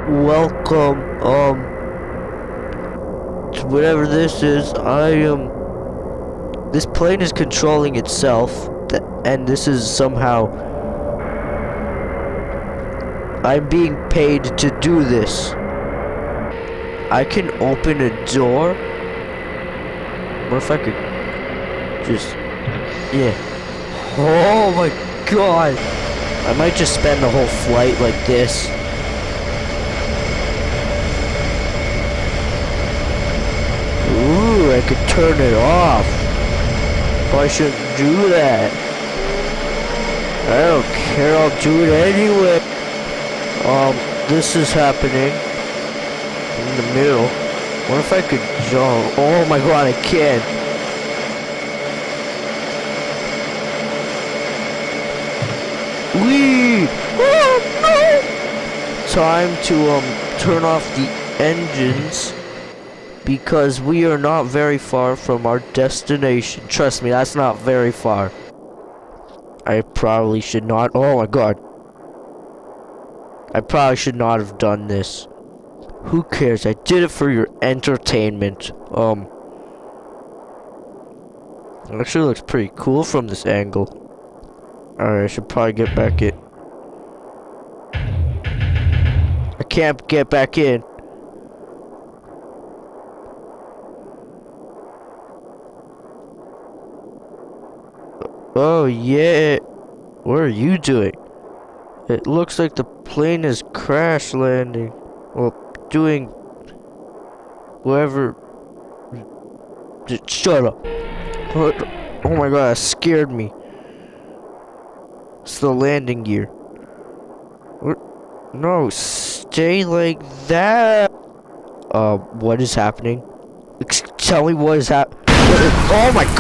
welcome, to whatever this is. This plane is controlling itself, and this is somehow, I'm being paid to do this. I can open a door. What if I could just, yeah. Oh my god. I might just spend the whole flight like this. Ooh, I could turn it off. But I shouldn't do that. I don't care, I'll do it anyway. This is happening in the middle. What if I could jump? Oh my god, I can. Whee! Oh no! Time to turn off the engines because we are not very far from our destination. Trust me, that's not very far. I probably should not. Oh my god. I probably should not have done this. Who cares? I did it for your entertainment. It actually looks pretty cool from this angle. Alright, I should probably get back in. I can't get back in. Oh yeah. What are you doing? It looks like the plane is crash landing. Well, doing whatever. Just shut up. What? Oh my god, that scared me. It's the landing gear. What? No, stay like that. What is happening? Tell me what is happening. Oh my god.